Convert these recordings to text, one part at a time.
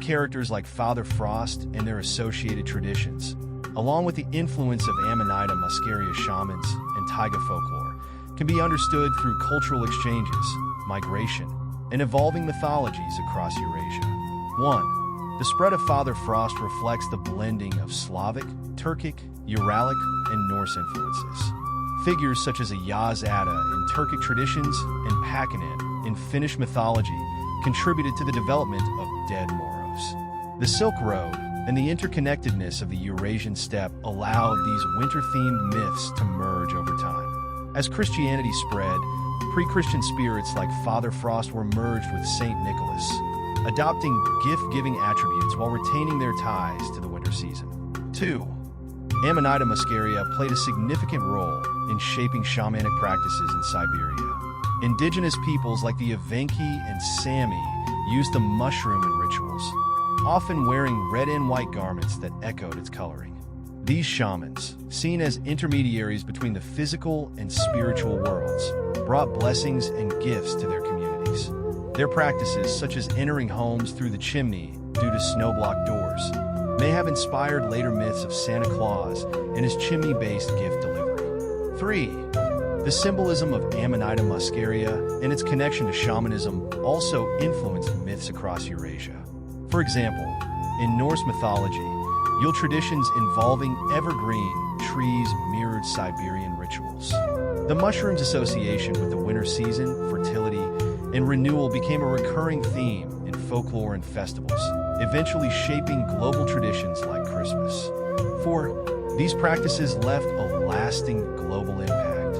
characters like Father Frost and their associated traditions, along with the influence of Amanita muscaria shamans and taiga folklore, can be understood through cultural exchanges, migration, and evolving mythologies across Eurasia. 1. The spread of Father Frost reflects the blending of Slavic, Turkic, Uralic, and Norse influences. Figures such as a Yaz Ada in Turkic traditions and Pakanin in Finnish mythology contributed to the development of dead Moros. The Silk Road and the interconnectedness of the Eurasian steppe allowed these winter-themed myths to merge over time. As Christianity spread, pre-Christian spirits like Father Frost were merged with Saint Nicholas, adopting gift-giving attributes while retaining their ties to the winter season. 2. Amanita muscaria played a significant role in shaping shamanic practices in Siberia. Indigenous peoples like the Evenki and Sami used the mushroom in rituals, often wearing red and white garments that echoed its coloring. These shamans, seen as intermediaries between the physical and spiritual worlds, brought blessings and gifts to their communities. Their practices, such as entering homes through the chimney due to snow-blocked doors, may have inspired later myths of Santa Claus and his chimney-based gift delivery. 3. The symbolism of Amanita muscaria and its connection to shamanism also influenced myths across Eurasia. For example, in Norse mythology, Yule traditions involving evergreen trees mirrored Siberian rituals. The mushroom's association with the winter season, fertility, and renewal became a recurring theme in folklore and festivals, eventually shaping global traditions like Christmas. 4. These practices left a lasting global impact.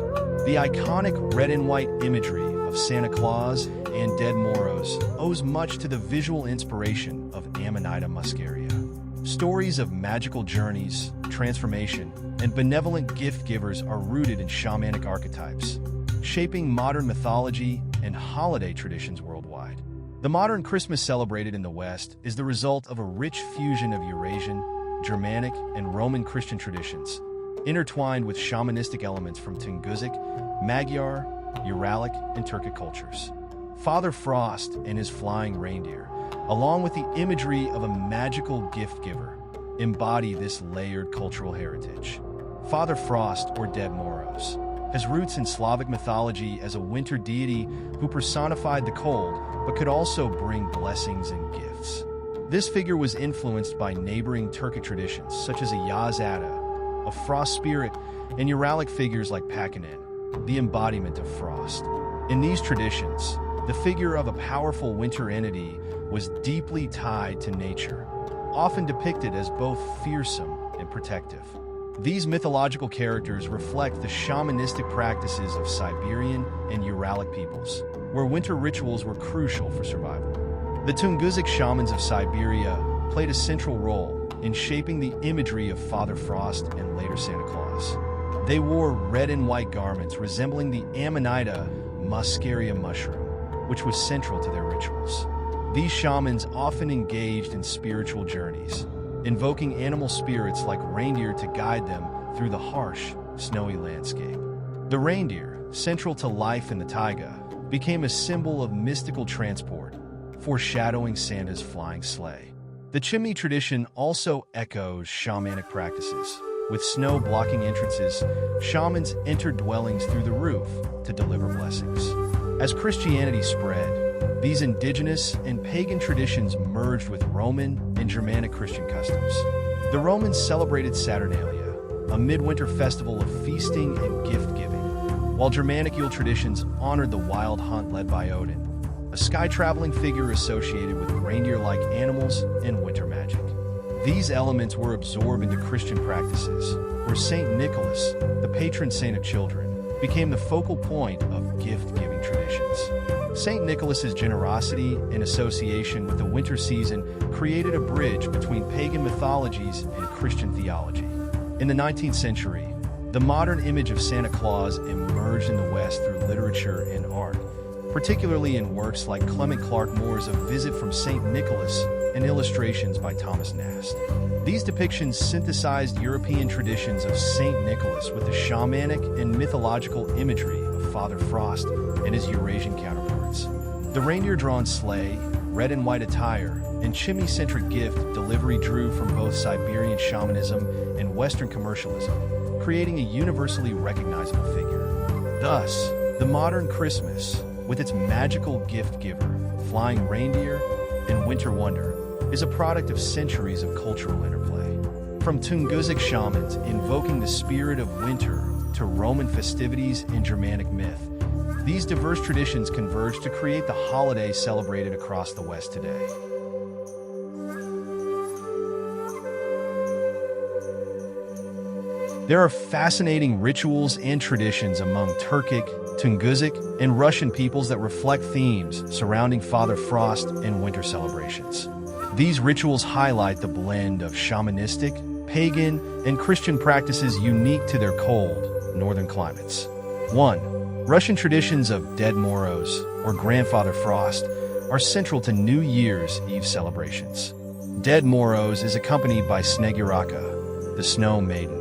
The iconic red and white imagery of Santa Claus and dead Moros owes much to the visual inspiration of Amanita muscaria. Stories of magical journeys, transformation, and benevolent gift givers are rooted in shamanic archetypes, shaping modern mythology and holiday traditions worldwide. The modern Christmas celebrated in the West is the result of a rich fusion of Eurasian, Germanic, and Roman Christian traditions, intertwined with shamanistic elements from Tunguzic, Magyar, Uralic, and Turkic cultures. Father Frost and his flying reindeer, along with the imagery of a magical gift giver, embody this layered cultural heritage. Father Frost, or Dead Moros, has roots in Slavic mythology as a winter deity who personified the cold but could also bring blessings and gifts. This figure was influenced by neighboring Turkic traditions such as a Yaz Ada, a frost spirit, and Uralic figures like Pakanin, the embodiment of frost. In these traditions, the figure of a powerful winter entity was deeply tied to nature, often depicted as both fearsome and protective. These mythological characters reflect the shamanistic practices of Siberian and Uralic peoples, where winter rituals were crucial for survival. The Tunguzic shamans of Siberia played a central role in shaping the imagery of Father Frost and later Santa Claus. They wore red and white garments resembling the Amanita muscaria mushroom, which was central to their rituals. These shamans often engaged in spiritual journeys, invoking animal spirits like reindeer to guide them through the harsh, snowy landscape. The reindeer, central to life in the taiga, became a symbol of mystical transport, foreshadowing Santa's flying sleigh. The chimney tradition also echoes shamanic practices. With snow blocking entrances, shamans entered dwellings through the roof to deliver blessings. As Christianity spread, these indigenous and pagan traditions merged with Roman and Germanic Christian customs. The Romans celebrated Saturnalia, a midwinter festival of feasting and gift-giving, while Germanic Yule traditions honored the wild hunt led by Odin, a sky-traveling figure associated with reindeer-like animals and winter magic. These elements were absorbed into Christian practices, where Saint Nicholas, the patron saint of children, became the focal point of gift-giving traditions. Saint Nicholas's generosity and association with the winter season created a bridge between pagan mythologies and Christian theology. In the 19th century, the modern image of Santa Claus emerged in the West through literature and art, particularly in works like Clement Clarke Moore's A Visit from St. Nicholas and illustrations by Thomas Nast. These depictions synthesized European traditions of St. Nicholas with the shamanic and mythological imagery of Father Frost and his Eurasian counterparts. The reindeer-drawn sleigh, red and white attire, and chimney-centric gift delivery drew from both Siberian shamanism and Western commercialism, creating a universally recognizable figure. Thus, the modern Christmas, with its magical gift giver, flying reindeer, and winter wonder, is a product of centuries of cultural interplay. From Tungusic shamans invoking the spirit of winter to Roman festivities and Germanic myth, these diverse traditions converge to create the holiday celebrated across the West today. There are fascinating rituals and traditions among Turkic, Tungusic, and Russian peoples that reflect themes surrounding Father Frost and winter celebrations. These rituals highlight the blend of shamanistic, pagan, and Christian practices unique to their cold, northern climates. 1. Russian traditions of Dead Moroz, or Grandfather Frost, are central to New Year's Eve celebrations. Dead Moroz is accompanied by Sneguraka, the snow maiden,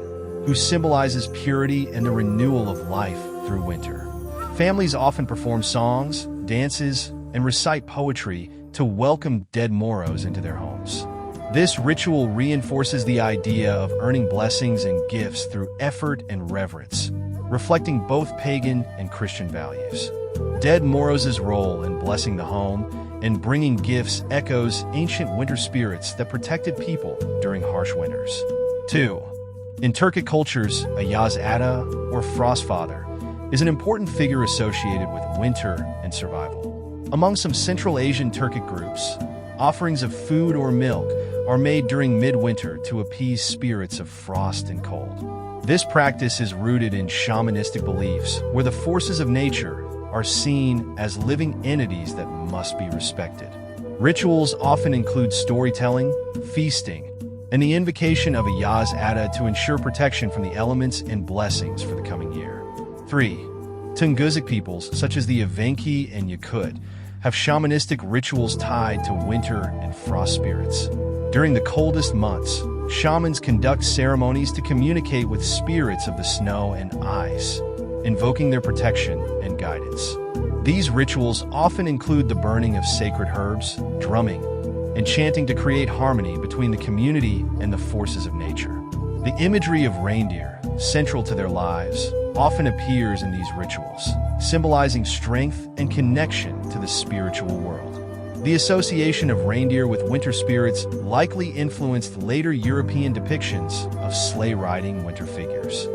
who symbolizes purity and the renewal of life through winter. Families often perform songs, dances, and recite poetry to welcome Dead Moroz into their homes. This ritual reinforces the idea of earning blessings and gifts through effort and reverence, reflecting both pagan and Christian values. Dead Moroz's role in blessing the home and bringing gifts echoes ancient winter spirits that protected people during harsh winters. 2. In Turkic cultures, a Yaz Ada, or Frostfather, is an important figure associated with winter and survival. Among some Central Asian Turkic groups, offerings of food or milk are made during midwinter to appease spirits of frost and cold. This practice is rooted in shamanistic beliefs, where the forces of nature are seen as living entities that must be respected. Rituals often include storytelling, feasting, and the invocation of a Yaz Ada to ensure protection from the elements and blessings for the coming year. 3. Tungusic peoples, such as the Evenki and Yakut, have shamanistic rituals tied to winter and frost spirits. During the coldest months, shamans conduct ceremonies to communicate with spirits of the snow and ice, invoking their protection and guidance. These rituals often include the burning of sacred herbs, drumming, and chanting to create harmony between the community and the forces of nature. The imagery of reindeer, central to their lives, often appears in these rituals, symbolizing strength and connection to the spiritual world. The association of reindeer with winter spirits likely influenced later European depictions of sleigh-riding winter figures.